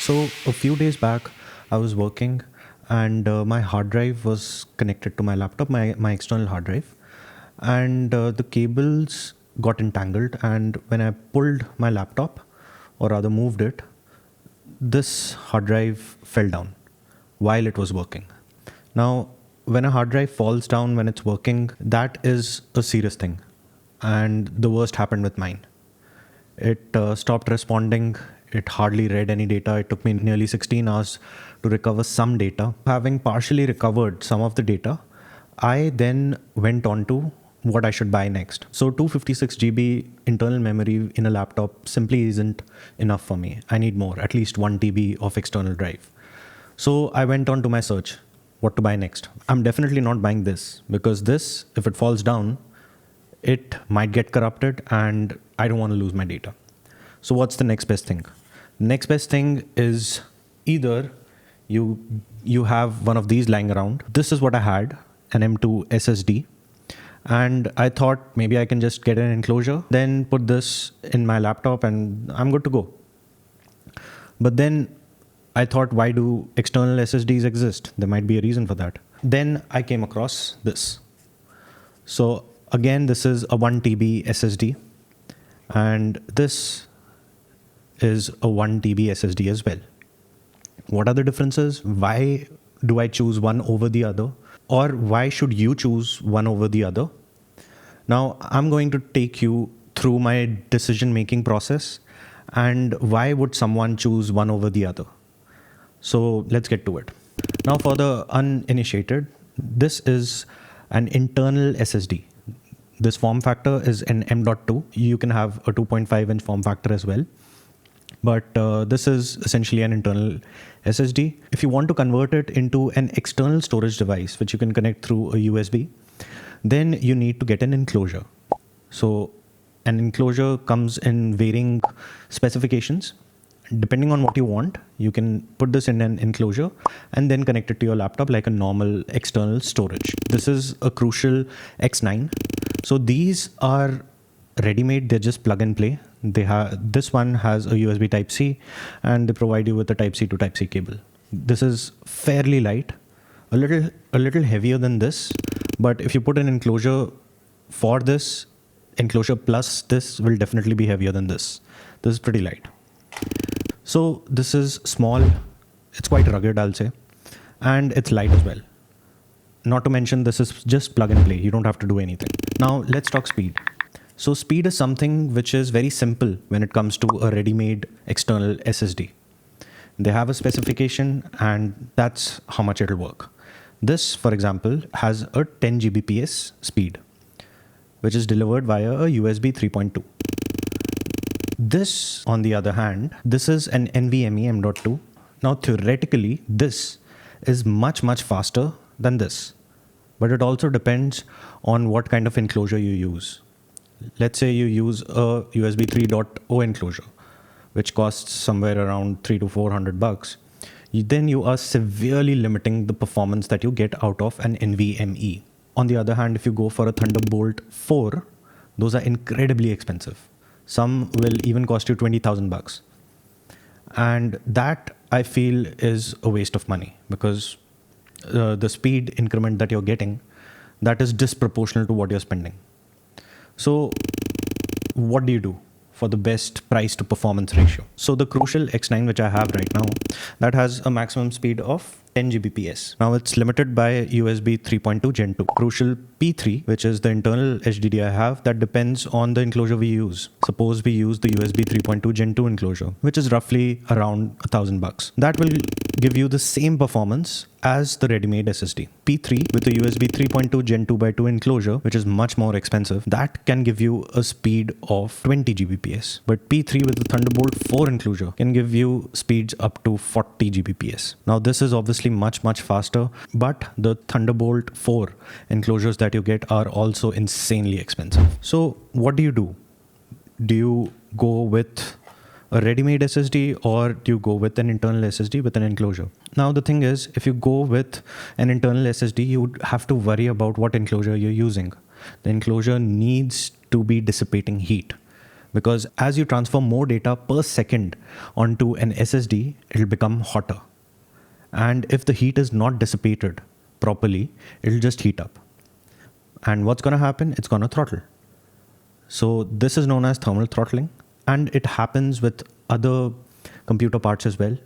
So a few days back, I was working and my hard drive was connected to my laptop, my external hard drive. And the cables got entangled. And when I pulled my laptop, or rather moved it, this hard drive fell down while it was working. Now, when a hard drive falls down when it's working, that is a serious thing. And the worst happened with mine. It stopped responding. It hardly read any data. It took me nearly 16 hours to recover some data. Having partially recovered some of the data, I then went on to what I should buy next. So 256 GB internal memory in a laptop simply isn't enough for me. I need more, at least 1 TB of external drive. So I went on to my search, what to buy next. I'm definitely not buying this because this, if it falls down, it might get corrupted and I don't want to lose my data. So what's the next best thing? Next best thing is either you have one of these lying around. This is what I had, an M2 SSD. And I thought maybe I can just get an enclosure, then put this in my laptop and I'm good to go. But then I thought, why do external SSDs exist? There might be a reason for that. Then I came across this. So again, this is a 1 TB SSD. And this is a 1 TB SSD as well. What are the differences? Why do I choose one over the other? Or why should you choose one over the other? Now, I'm going to take you through my decision-making process and why would someone choose one over the other. So let's get to it. Now, for the uninitiated, this is an internal SSD. This form factor is an M.2. You can have a 2.5-inch form factor as well. But this is essentially an internal SSD. If you want to convert it into an external storage device, which you can connect through a USB, then you need to get an enclosure. So an enclosure comes in varying specifications. Depending on what you want, you can put this in an enclosure and then connect it to your laptop like a normal external storage. This is a Crucial X9. So these are ready-made. They're just plug and play. This one has a USB Type-C and they provide you with a Type-C to Type-C cable. This is fairly light, a little heavier than this, but if you put an enclosure for this, enclosure plus this will definitely be heavier than this. This is pretty light. So this is small, it's quite rugged, I'll say, and it's light as well. Not to mention this is just plug and play. You don't have to do anything. Now let's talk speed. So speed is something which is very simple when it comes to a ready-made external SSD. They have a specification and that's how much it'll work. This, for example, has a 10 Gbps speed, which is delivered via a USB 3.2. This, on the other hand, this is an NVMe M.2. Now, theoretically, this is much faster than this, but it also depends on what kind of enclosure you use. Let's say you use a USB 3.0 enclosure, which costs somewhere around $300 to $400. Then you are severely limiting the performance that you get out of an NVMe. On the other hand, if you go for a Thunderbolt 4, those are incredibly expensive. Some will even cost you $20,000. And that, I feel, is a waste of money because the speed increment that you're getting, that is disproportional to what you're spending. So what do you do for the best price to performance ratio? So the Crucial X9, which I have right now, that has a maximum speed of 10 Gbps. Now it's limited by USB 3.2 Gen 2. Crucial P3, which is the internal HDD I have, that depends on the enclosure we use. Suppose we use the USB 3.2 Gen 2 enclosure, which is roughly around $1,000. That will give you the same performance as the ready-made SSD. P3 with the USB 3.2 Gen 2x2 enclosure, which is much more expensive, that can give you a speed of 20 Gbps. But P3 with the Thunderbolt 4 enclosure can give you speeds up to 40 Gbps. Now this is obviously much faster, but the Thunderbolt 4 enclosures that you get are also insanely expensive. So what do? Do you go with a ready-made SSD or do you go with an internal SSD with an enclosure? Now the thing is, if you go with an internal SSD, you would have to worry about what enclosure you're using. The enclosure needs to be dissipating heat, because as you transfer more data per second onto an SSD, it'll become hotter. And if the heat is not dissipated properly, it'll just heat up. And what's going to happen? It's going to throttle. So this is known as thermal throttling, and it happens with other computer parts as well.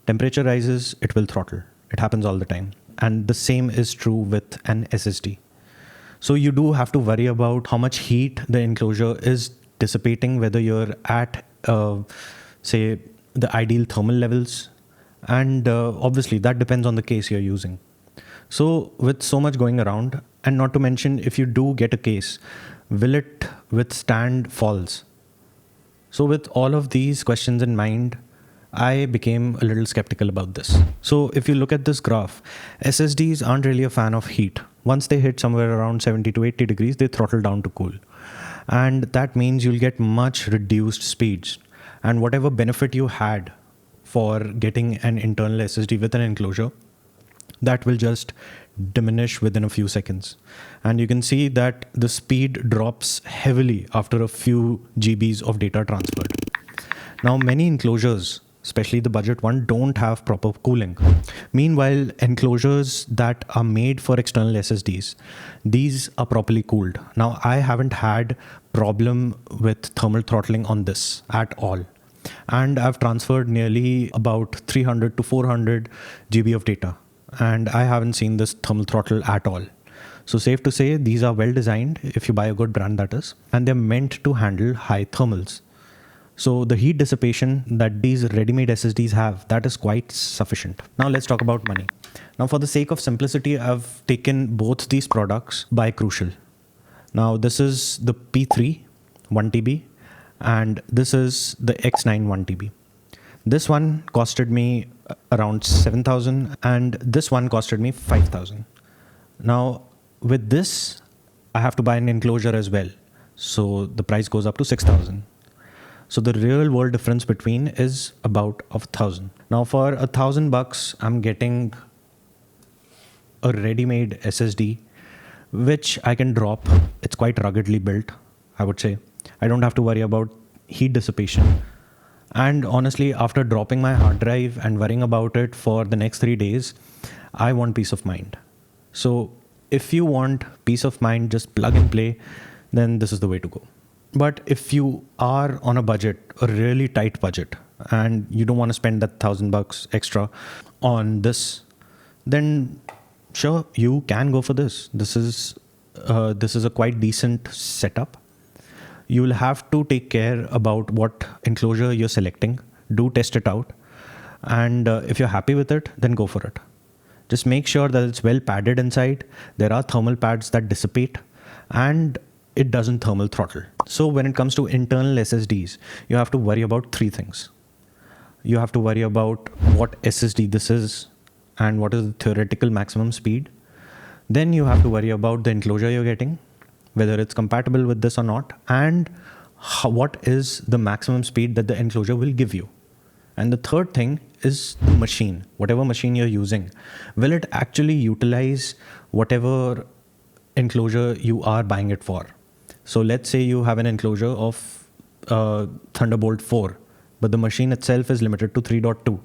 Temperature rises, it will throttle. It happens all the time. And the same is true with an SSD. So you do have to worry about how much heat the enclosure is dissipating, whether you're at, say, the ideal thermal levels. And obviously that depends on the case you're using. So with so much going around, and not to mention, if you do get a case, will it withstand falls? So with all of these questions in mind, I became a little skeptical about this. So if you look at this graph, SSDs aren't really a fan of heat. Once they hit somewhere around 70 to 80 degrees, they throttle down to cool. And that means you'll get much reduced speeds. And whatever benefit you had for getting an internal SSD with an enclosure, that will just diminish within a few seconds. And you can see that the speed drops heavily after a few GBs of data transferred. Now, many enclosures, especially the budget one, don't have proper cooling. Meanwhile, enclosures that are made for external SSDs, these are properly cooled. Now, I haven't had problem with thermal throttling on this at all. And I've transferred nearly about 300 to 400 GB of data. And I haven't seen this thermal throttle at all. So safe to say, these are well designed, if you buy a good brand that is, and they're meant to handle high thermals. So the heat dissipation that these ready-made SSDs have, that is quite sufficient. Now let's talk about money. Now for the sake of simplicity, I've taken both these products by Crucial. Now this is the P3 1 TB and this is the X9 1 TB. This one costed me around 7,000 and this one costed me 5,000. Now with this, I have to buy an enclosure as well. So the price goes up to 6,000. So the real world difference between is about 1,000. Now for $1,000, I'm getting a ready-made SSD, which I can drop. It's quite ruggedly built, I would say. I don't have to worry about heat dissipation. And honestly, after dropping my hard drive and worrying about it for the next 3 days, I want peace of mind. So if you want peace of mind, just plug and play, then this is the way to go. But if you are on a budget, a really tight budget, and you don't want to spend that $1,000 extra on this, then sure, you can go for this. This is a quite decent setup. You will have to take care about what enclosure you're selecting. Do test it out. And if you're happy with it, then go for it. Just make sure that it's well padded inside. There are thermal pads that dissipate and it doesn't thermal throttle. So when it comes to internal SSDs, you have to worry about 3 things. You have to worry about what SSD this is and what is the theoretical maximum speed. Then you have to worry about the enclosure you're getting, whether it's compatible with this or not, and what is the maximum speed that the enclosure will give you. And the third thing is the machine. Whatever machine you're using, will it actually utilize whatever enclosure you are buying it for? So let's say you have an enclosure of Thunderbolt 4, but the machine itself is limited to 3.2.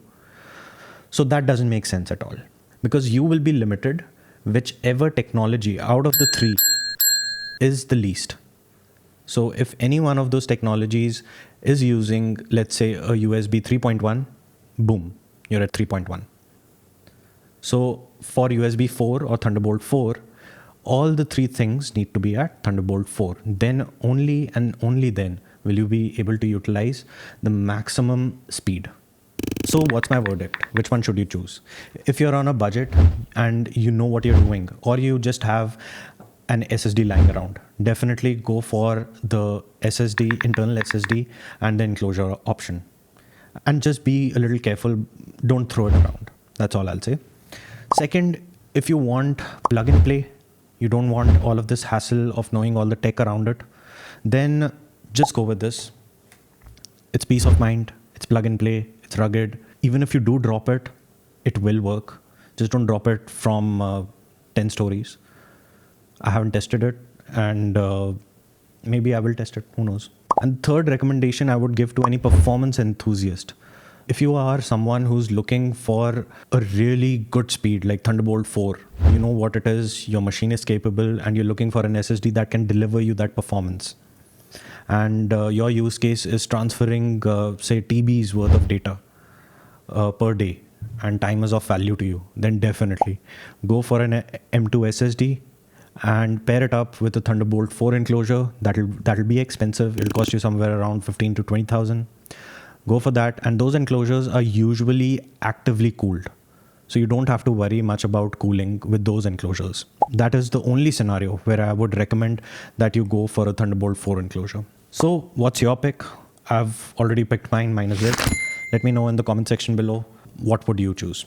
So that doesn't make sense at all, because you will be limited whichever technology out of the 3 is the least. So if any one of those technologies is using, let's say, a USB 3.1, boom, you're at 3.1. So for USB 4 or Thunderbolt 4, all the 3 things need to be at Thunderbolt 4. Then only and only then will you be able to utilize the maximum speed. So what's my verdict? Which one should you choose? If you're on a budget and you know what you're doing, or you just have an SSD lying around, definitely go for the SSD, internal SSD and the enclosure option. And just be a little careful. Don't throw it around. That's all I'll say. Second, if you want plug and play, you don't want all of this hassle of knowing all the tech around it, then just go with this. It's peace of mind. It's plug and play. It's rugged. Even if you do drop it, it will work. Just don't drop it from 10 stories. I haven't tested it, and maybe I will test it. Who knows? And third recommendation I would give to any performance enthusiast, if you are someone who's looking for a really good speed like Thunderbolt 4, you know what it is, your machine is capable, and you're looking for an SSD that can deliver you that performance, and your use case is transferring, say, TB's worth of data per day, and time is of value to you, then definitely go for an M2 SSD and pair it up with a Thunderbolt 4 enclosure. That'll be expensive. It'll cost you somewhere around 15 to 20,000. Go for that, and those enclosures are usually actively cooled, so you don't have to worry much about cooling with those enclosures. That is the only scenario where I would recommend that you go for a Thunderbolt 4 enclosure. So what's your pick? I've already picked mine. Mine is it. Let me know in the comment section below, what would you choose?